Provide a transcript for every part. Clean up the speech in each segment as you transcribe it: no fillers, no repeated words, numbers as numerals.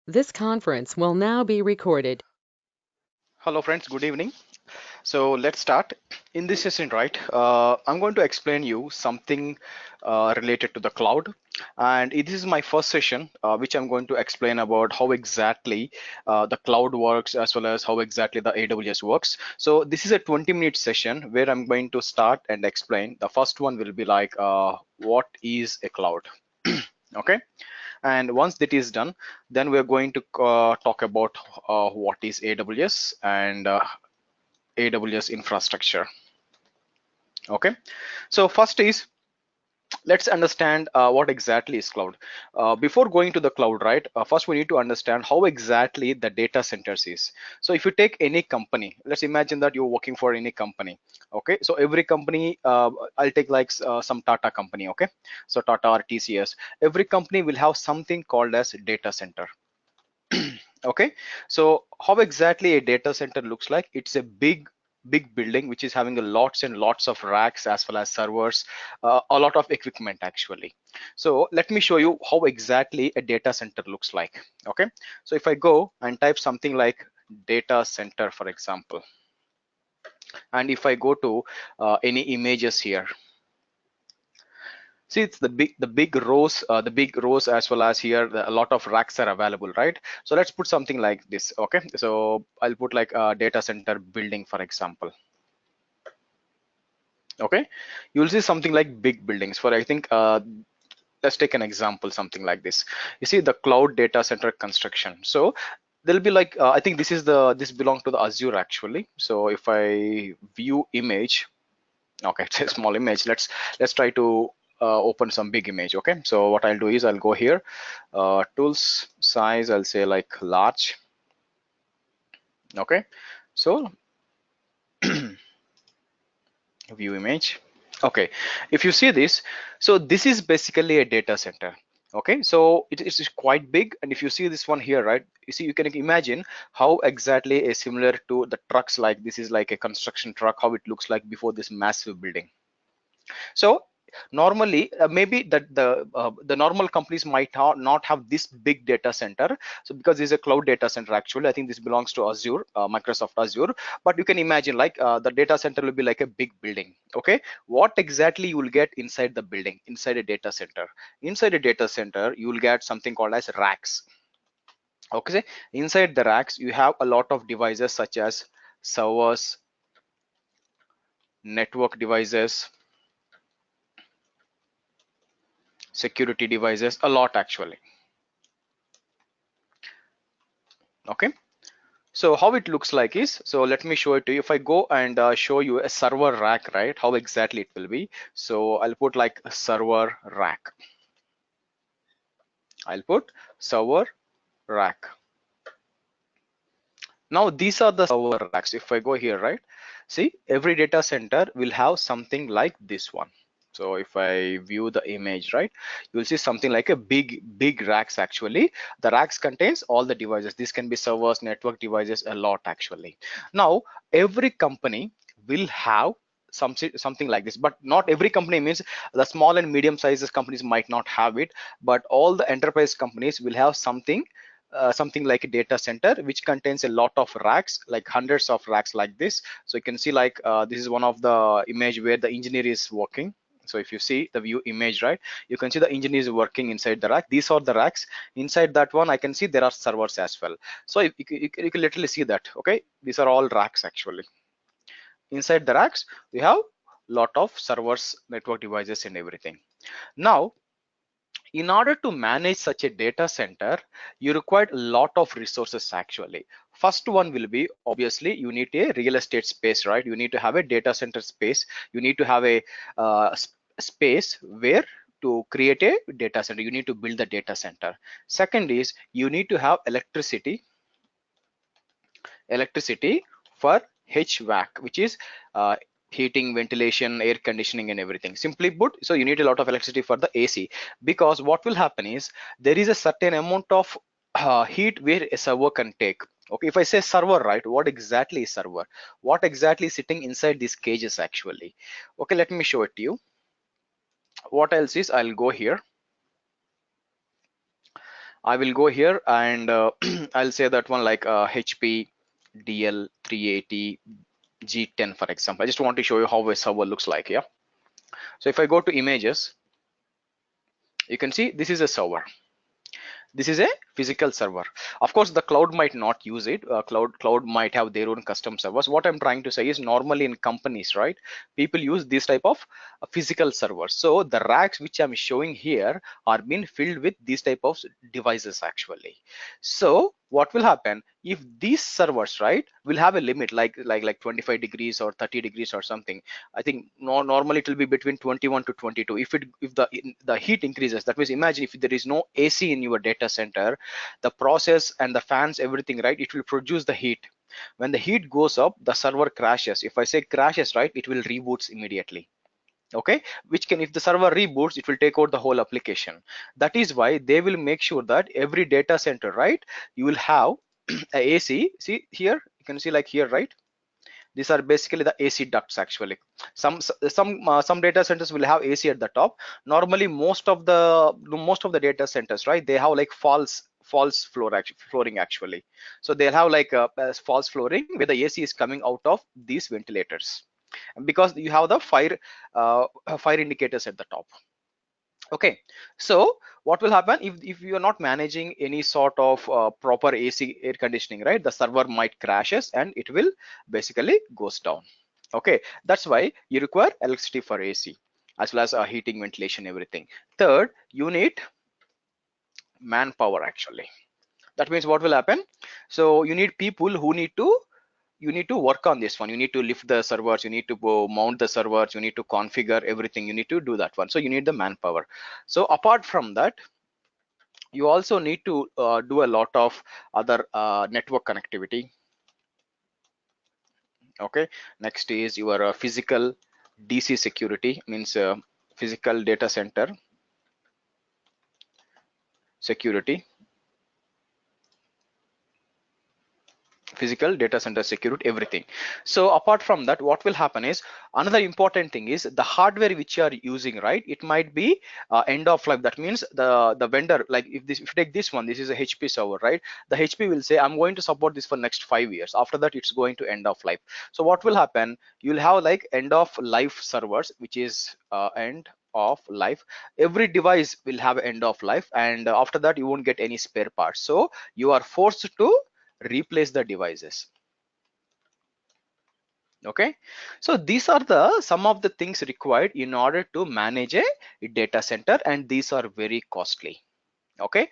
This conference will now be recorded. Hello friends, good evening. So let's start. In this session, right, I'm going to explain you something related to the cloud. And this is my first session, which I'm going to explain about how exactly the cloud works as well as how exactly the AWS works. So this is a 20-minute session where I'm going to start and explain. The first one will be like, what is a cloud? Okay. And once that is done, then we're going to talk about what is AWS and AWS infrastructure. Okay, so first is, let's understand what exactly is cloud. Before going to the cloud, right, first we need to understand how exactly the data centers is. So if you take any company, let's imagine that you're working for any company. Okay, so every company, I'll take like some Tata company. Okay, so Tata or TCS, every company will have something called as data center. Okay, so how exactly a data center looks like? It's a big building which is having a lots and lots of racks as well as servers, a lot of equipment actually. So let me show you how exactly a data center looks like. Okay, so if I go and type something like data center, for example, and if I go to any images here, see, it's the big rows as well as here, a lot of racks are available, right? So let's put something like this. Okay, so I'll put like a data center building, for example. Okay, you'll see something like big buildings. For I think let's take an example, something like this. You see the cloud data center construction. So there'll be like I think this belongs to the Azure actually. So if I view image, okay, it's a small image. Let's try to open some big image. Okay, so what I'll do is I'll go here, tools, size, I'll say like large. Okay, so view image. Okay, if you see this, so this is basically a data center. Okay, so it is quite big, and if you see this one here, right, you see, you can imagine how exactly a similar to the trucks, like this is like a construction truck, how it looks like before this massive building. So normally, maybe that the normal companies might not have this big data center. So because this is a cloud data center, actually, I think this belongs to Azure, Microsoft Azure. But you can imagine like the data center will be like a big building. Okay, what exactly you will get inside the building, inside a data center? Inside a data center, you will get something called as racks. Okay, inside the racks, you have a lot of devices such as servers, network devices, security devices, a lot actually. Okay, so how it looks like is, so let me show it to you. If I go and show you a server rack, right, how exactly it will be. So I'll put like a server rack. I'll put server rack. Now these are the server racks. If I go here, right, see, every data center will have something like this one. So if I view the image, right, you'll see something like a big racks. Actually, the racks contains all the devices. This can be servers, network devices, a lot actually. Now every company will have something like this, but not every company, means the small and medium sizes companies might not have it, but all the enterprise companies will have something like a data center which contains a lot of racks, like hundreds of racks like this. So you can see like this is one of the image where the engineer is working. So if you see the view image, right, you can see the engineer is working inside the rack. These are the racks. Inside that one, I can see there are servers as well. So you can literally see that. Okay, these are all racks actually. Inside the racks, we have lot of servers, network devices, and everything. Now, in order to manage such a data center, you require a lot of resources actually. First one will be, obviously, you need a real estate space, right? You need to have a data center space. You need to have a space where to create a data center. You need to build the data center. Second is, you need to have electricity for HVAC, which is heating, ventilation, air conditioning, and everything. Simply put, so you need a lot of electricity for the AC, because what will happen is there is a certain amount of heat where a server can take. Okay, if I say server, right, what exactly is server? What exactly is sitting inside these cages actually? Okay, let me show it to you. What else is, I'll go here. I will go here and I'll say that one like HP DL 380 G10 for example. I just want to show you how a server looks like. Yeah. So if I go to images, you can see this is a server. This is a physical server. Of course the cloud might not use it. Cloud might have their own custom servers. What I'm trying to say is normally in companies, right, people use this type of physical servers. So the racks which I'm showing here are being filled with these type of devices actually. So what will happen if these servers, right, will have a limit like 25 degrees or 30 degrees or something. I think normally it will be between 21 to 22. If the heat increases, that means imagine if there is no AC in your data center, the process and the fans, everything, right, it will produce the heat. When the heat goes up, the server crashes. If I say crashes, right, it will reboots immediately. Okay, which can, if the server reboots, it will take out the whole application. That is why they will make sure that every data center, right, you will have a AC. See here, you can see like here, right, these are basically the AC ducts actually. Some data centers will have AC at the top. Normally most of the data centers, right, they have like false flooring actually. So they'll have like a false flooring where the AC is coming out of these ventilators, because you have the fire indicators at the top. Okay, so what will happen if you are not managing any sort of proper AC air conditioning, right, the server might crashes and it will basically goes down. Okay, that's why you require electricity for AC as well as heating, ventilation, everything. Third, you need manpower actually. That means what will happen, so you need people who need to work on this one. You need to lift the servers, you need to go mount the servers, you need to configure everything, you need to do that one. So you need the manpower. So apart from that, you also need to do a lot of other network connectivity. Okay, next is your physical DC security, means physical data center security, physical data center security, everything. So apart from that, what will happen is, another important thing is the hardware which you are using, right, it might be end of life. That means the vendor, like if you take this one, this is a HP server, right, the HP will say I'm going to support this for next 5 years. After that it's going to end of life. So what will happen, you'll have like end of life servers, which is end of life. Every device will have end of life, and after that you won't get any spare parts, so you are forced to replace the devices. Okay, so these are the some of the things required in order to manage a data center, and these are very costly. Okay,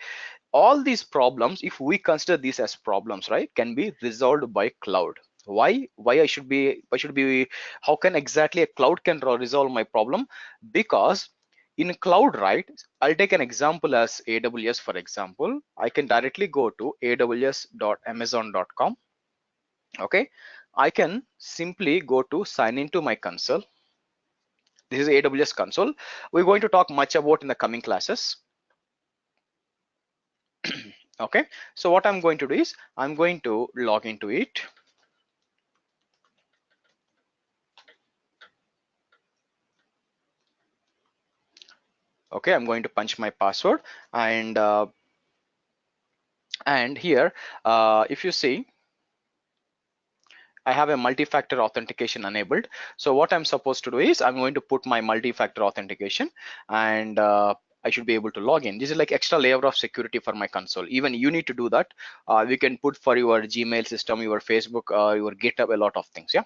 all these problems, if we consider these as problems, right, can be resolved by cloud. Why I should be how can exactly a cloud can resolve my problem? Because in cloud, right, I'll take an example as AWS. For example, I can directly go to aws.amazon.com. Okay, I can simply go to sign into my console. This is AWS console. We're going to talk much about in the coming classes. Okay, so what I'm going to do is I'm going to log into it. Okay, I'm going to punch my password, and here if you see, I have a multi-factor authentication enabled. So what I'm supposed to do is I'm going to put my multi-factor authentication, and I should be able to log in. This is like extra layer of security for my console. Even you need to do that. We can put for your Gmail system, your Facebook, your GitHub, a lot of things. Yeah.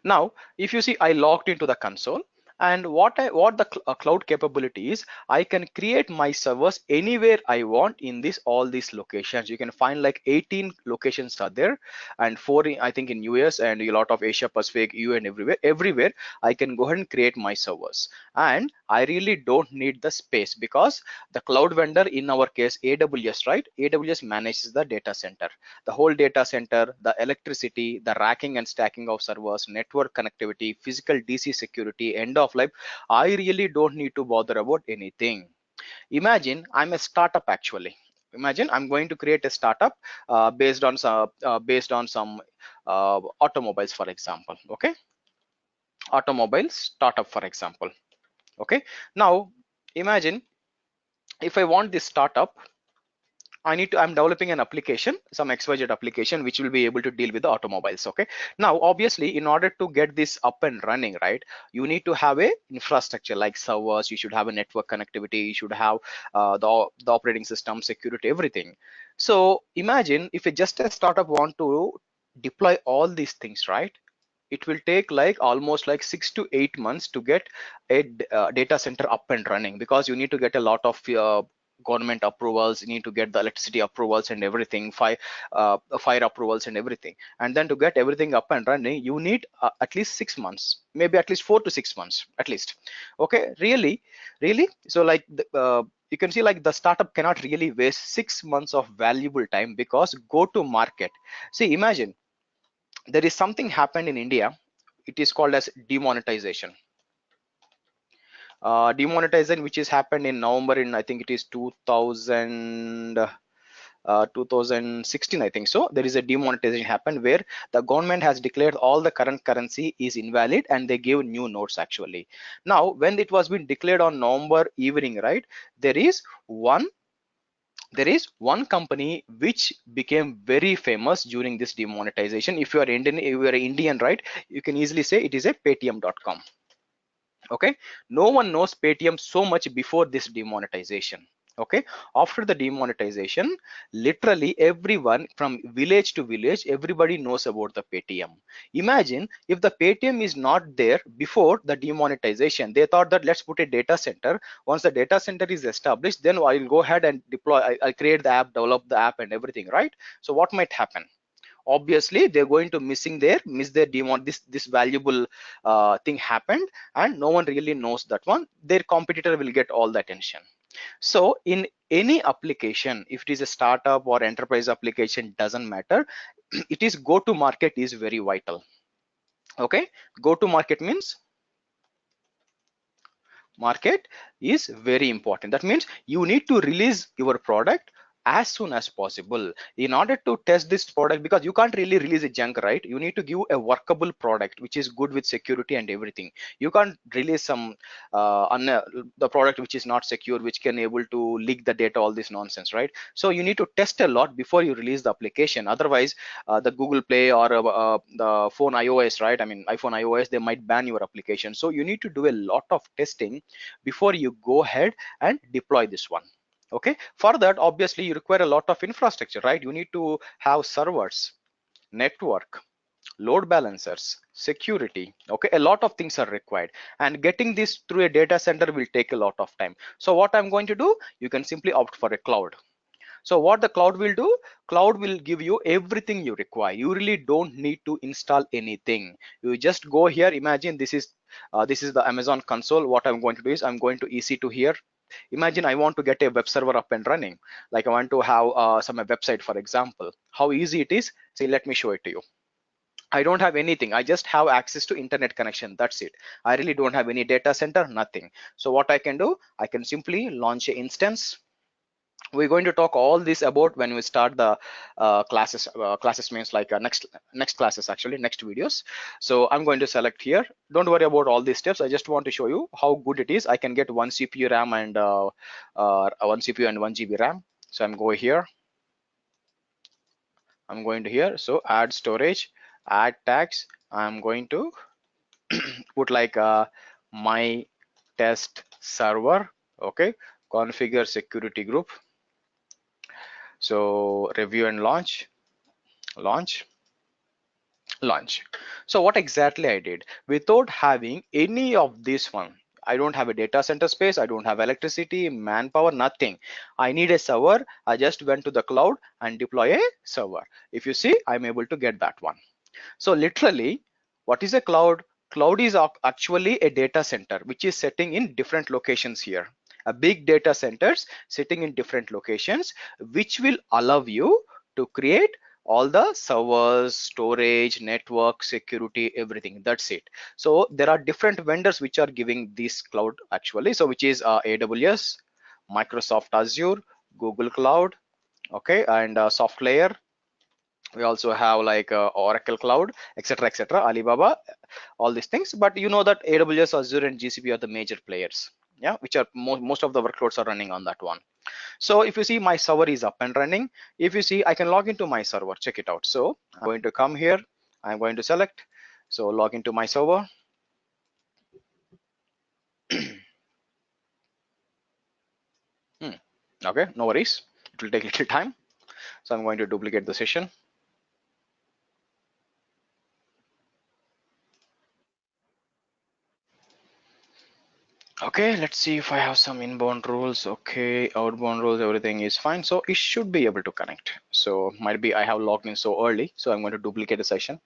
Now, if you see, I logged into the console, and what the cloud capability is, I can create my servers anywhere I want in this all these locations. You can find like 18 locations are there, and four I think in US, and a lot of Asia Pacific, EU, and everywhere I can go ahead and create my servers. And I really don't need the space, because the cloud vendor, in our case AWS, right, AWS manages the data center, the whole data center, the electricity, the racking and stacking of servers, network connectivity, physical DC security, end of life. I really don't need to bother about anything. Imagine I'm a startup actually. Imagine I'm going to create a startup based on some automobiles, for example. Okay, automobile startup, for example. Okay, now imagine if I want this startup, I'm developing an application, some XYZ application, which will be able to deal with the automobiles. Okay. Now, obviously, in order to get this up and running, right, you need to have a infrastructure like servers. You should have a network connectivity. You should have the operating system, security, everything. So imagine if just a startup want to deploy all these things, right? It will take like almost like 6 to 8 months to get a data center up and running, because you need to get a lot of government approvals, you need to get the electricity approvals and everything, fire approvals and everything, and then to get everything up and running you need at least 6 months, maybe at least 4 to 6 months at least. Okay, really, so like you can see like the startup cannot really waste 6 months of valuable time, because go to market. See, imagine there is something happened in India. It is called as demonetization. Demonetization, which has happened in November in, I think it is 2016, I think so. There is a demonetization happened where the government has declared all the current currency is invalid and they gave new notes actually. Now, when it was been declared on November evening, right, there is one company which became very famous during this demonetization. If you are Indian, if you are Indian, right, you can easily say it is a paytm.com. Okay, no one knows Paytm so much before this demonetization. Okay, after the demonetization, literally everyone from village to village, everybody knows about the Paytm. Imagine if the Paytm is not there before the demonetization. They thought that let's put a data center. Once the data center is established, then I'll go ahead and deploy, I'll create the app, develop the app and everything, right? So what might happen? Obviously they're going to miss their demon, this valuable thing happened, and no one really knows that one. Their competitor will get all the attention. So in any application, if it is a startup or enterprise application, doesn't matter, it is go to market is very vital. Okay, go to market means market is very important. That means you need to release your product as soon as possible in order to test this product, because you can't really release a junk, right? You need to give a workable product which is good with security and everything. You can't release some the product which is not secure, which can able to leak the data, all this nonsense, right? So you need to test a lot before you release the application. Otherwise the Google Play or the phone iOS, right, I mean iPhone iOS, they might ban your application. So you need to do a lot of testing before you go ahead and deploy this one. Okay, for that obviously you require a lot of infrastructure, right? You need to have servers, network, load balancers, security. Okay, a lot of things are required, and getting this through a data center will take a lot of time. So what I'm going to do, you can simply opt for a cloud. So what the cloud will do, cloud will give you everything you require. You really don't need to install anything. You just go here. Imagine this is the Amazon console. What I'm going to do is I'm going to EC2 here. Imagine I want to get a web server up and running, like I want to have some website, for example. How easy it is, see, let me show it to you. I don't have anything, I just have access to internet connection, that's it. I really don't have any data center, nothing. So what I can do, I can simply launch an instance. We're going to talk all this about when we start the classes means like next classes, actually next videos. So I'm going to select here. Don't worry about all these steps, I just want to show you how good it is. I can get 1 CPU RAM and 1 CPU and 1 GB RAM. So I'm going here, I'm going to here, so add storage, add tags. I'm going to put like my test server. Okay, configure security group. So review and launch, launch, launch. So what exactly I did, without having any of this one, I don't have a data center space, I don't have electricity, manpower, nothing. I need a server. I just went to the cloud and deploy a server. If you see, I'm able to get that one. So literally, what is a cloud? Cloud is actually a data center which is sitting in different locations here. A big data centers sitting in different locations, which will allow you to create all the servers, storage, network, security, everything. That's it. So there are different vendors which are giving this cloud actually. So which is AWS, Microsoft Azure, Google Cloud, okay, and SoftLayer. We also have like Oracle Cloud, etc., Alibaba, all these things. But you know that AWS, Azure and GCP are the major players. yeah, which are most of the workloads are running on that one. So if you see my server is up and running, if you see I can log into my server, check it out. So I'm going to come here, I'm going to select, so log into my server. Okay, no worries, it will take a little time. So I'm going to duplicate the session. Okay, let's see if I have some inbound rules. Okay, outbound rules, everything is fine. So it should be able to connect. So might be I have logged in so early. So I'm going to duplicate the session.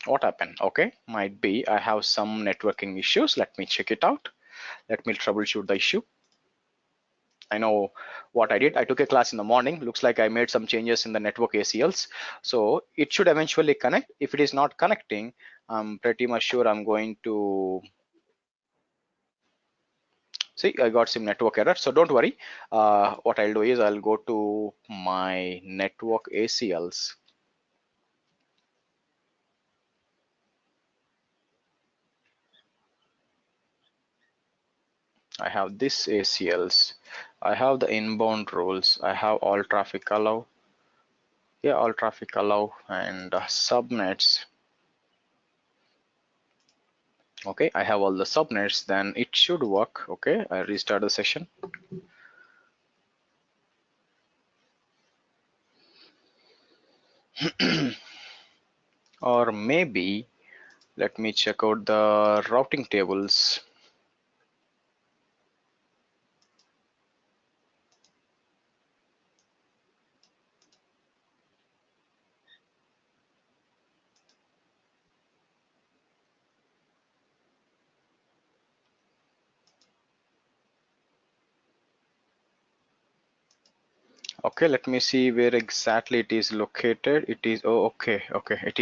What happened? Okay, might be I have some networking issues. Let me check it out. Let me troubleshoot the issue. I know what I did. I took a class in the morning. Looks like I made some changes in the network ACLs. So it should eventually connect. If it is not connecting, I'm pretty much sure I'm going to see I got some network error. So don't worry. What I'll do is I'll go to my network ACLs. I have this ACLs. I have the inbound rules. I have all traffic allow. Yeah, all traffic allow and subnets. Okay, I have all the subnets, then it should work. Okay, I restart the session. Or maybe let me check out the routing tables. Okay, let me see where exactly it is located. It is, oh, okay, it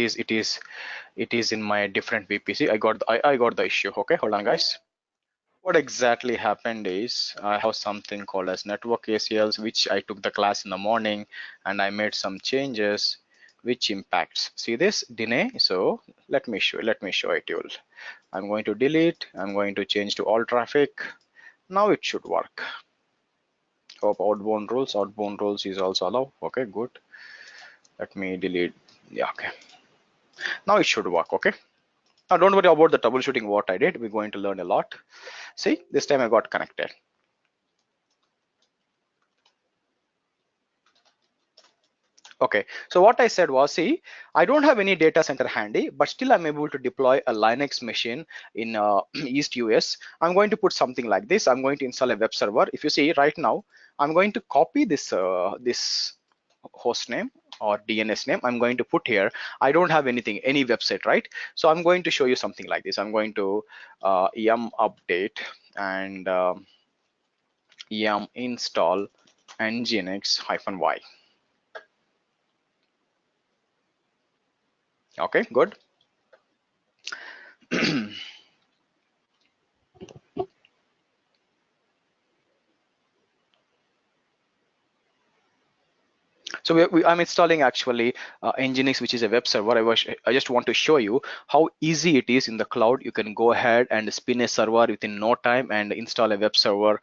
is in my different VPC. I got the issue. Okay, hold on guys. What exactly happened is I have something called as network ACLs, which I took the class in the morning and I made some changes which impacts. See this deny. So let me show it you. I'm going to delete. I'm going to change to all traffic. Now it should work. Hope outbound rules is also allowed. Okay, good. Let me delete. Yeah, okay. Now it should work. Okay. Now don't worry about the troubleshooting what I did. We're going to learn a lot. See, this time I got connected. Okay, so what I said was, see, I don't have any data center handy, but still I'm able to deploy a Linux machine in East US. I'm going to put something like this. I'm going to install a web server. If you see right now, I'm going to copy this host name or DNS name. I'm going to put here. I don't have any website, right? So I'm going to show you something like this. I'm going to yum update and yum install nginx-y. Okay, good. So I'm installing actually Nginx, which is a web server. I just want to show you how easy it is in the cloud. You can go ahead and spin a server within no time and install a web server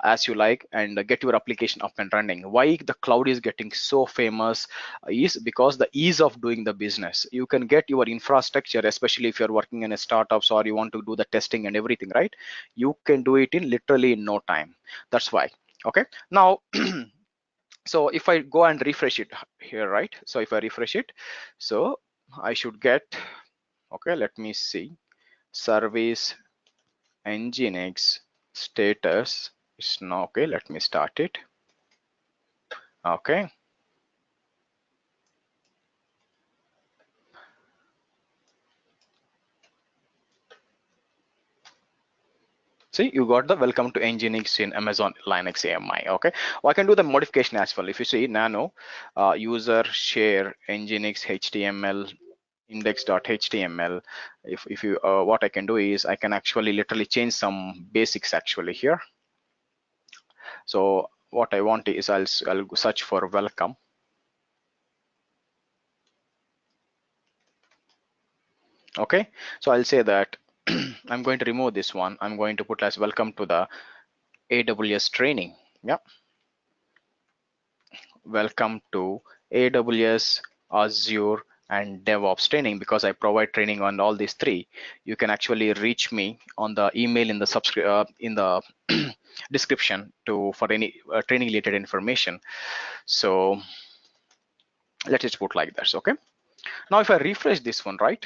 as you like and get your application up and running. Why the cloud is getting so famous is because the ease of doing the business. You can get your infrastructure, especially if you're working in a startups or you want to do the testing and everything, right? You can do it in literally no time. That's why. Okay. Now. So if I go and refresh it here, right? So if I refresh it, so I should get, okay, let me see, service nginx status is no. Okay, let me start it. Okay, see, you got the welcome to nginx in Amazon Linux AMI. Okay, well, I can do the modification as well. If you see nano user share nginx html index.html, if you what I can do is I can actually literally change some basics actually here. So what I want is I'll search for welcome. Okay, so I'll say that I'm going to remove this one. I'm going to put as welcome to the AWS training. Yeah, welcome to AWS, Azure, and DevOps training. Because I provide training on all these three, you can actually reach me on the email in the in the description to for any training related information. So let's just put like this. Okay, now if I refresh this one, right?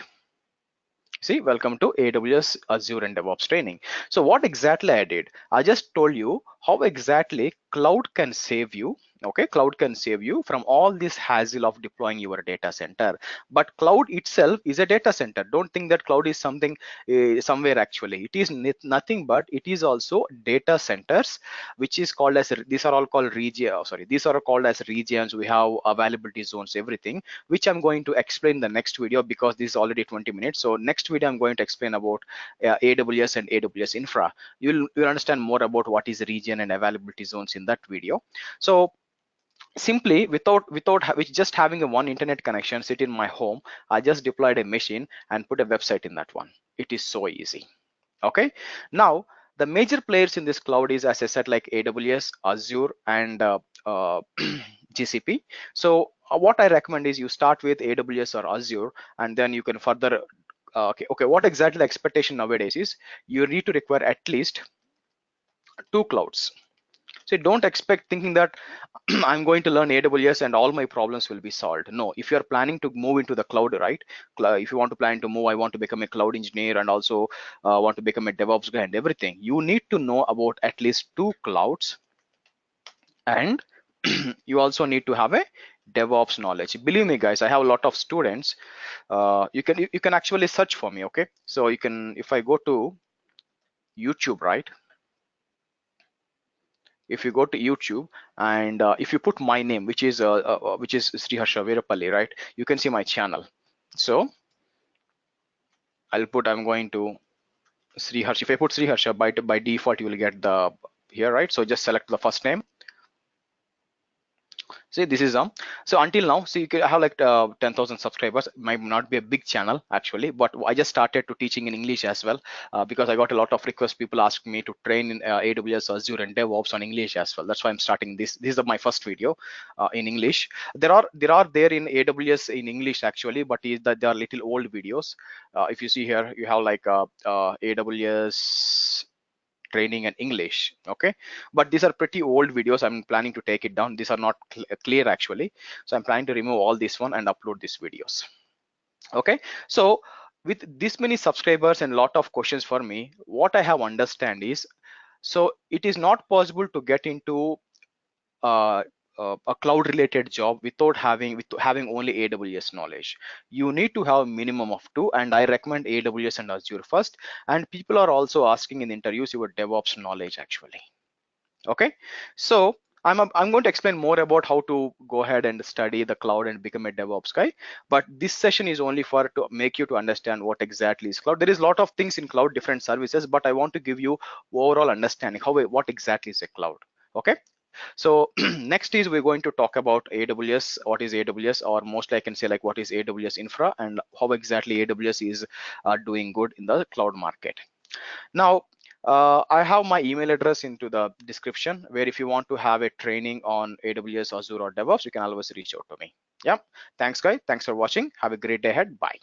See, welcome to AWS, Azure, and DevOps training. So what exactly I did? I just told you how exactly cloud can save you. Okay, cloud can save you from all this hassle of deploying your data center. But cloud itself is a data center. Don't think that cloud is something somewhere. Actually, it is nothing but it is also data centers, which is called as, these are all called region. Sorry, these are called as regions. We have availability zones, everything, which I'm going to explain the next video, because this is already 20 minutes. So next video I'm going to explain about AWS and AWS infra. You'll understand more about what is region and availability zones in that video. So simply, with just having a one internet connection, sit in my home, I just deployed a machine and put a website in that one. It is so easy. Okay, now the major players in this cloud is, as I said, like AWS, Azure, and GCP. So what I recommend is you start with AWS or Azure, and then you can further okay, what exactly the expectation nowadays is, you need to require at least two clouds. So don't expect thinking that I'm going to learn AWS and all my problems will be solved. No, if you're planning to move into the cloud, right? If you want to plan to move, I want to become a cloud engineer and also want to become a DevOps guy and everything, you need to know about at least two clouds, and you also need to have a DevOps knowledge. Believe me, guys, I have a lot of students. You can actually search for me. Okay, so you can, if I go to YouTube, right? If you go to YouTube and if you put my name, which is Sriharsha Virapalli, right? You can see my channel. So I'm going to Sriharsha. If I put Sriharsha, by default you will get the here, right? So just select the first name. See, this is so until now, see, I have like 10,000 subscribers. Might not be a big channel actually, but I just started to teaching in English as well, because I got a lot of requests. People ask me to train in AWS, Azure, and DevOps on English as well. That's why I'm starting this. This is my first video in English. There are there in AWS in English actually, but is that they are little old videos. If you see here, you have like AWS training and English. Okay, but these are pretty old videos. I'm planning to take it down. These are not clear actually, so I'm planning to remove all this one and upload these videos. Okay, so with this many subscribers and lot of questions for me, what I have understand is, so it is not possible to get into uh, a cloud related job without having only AWS knowledge. You need to have a minimum of two, and I recommend AWS and Azure first. And people are also asking in interviews your DevOps knowledge actually. Okay, so I'm going to explain more about how to go ahead and study the cloud and become a DevOps guy. But this session is only for to make you to understand what exactly is cloud. There is a lot of things in cloud, different services, but I want to give you overall understanding what exactly is a cloud. Okay, so next is we're going to talk about AWS. What is AWS, or mostly I can say like what is AWS infra and how exactly AWS is doing good in the cloud market. Now, I have my email address into the description, where if you want to have a training on AWS, Azure, or DevOps, you can always reach out to me. Yeah. Thanks, guys. Thanks for watching. Have a great day ahead. Bye.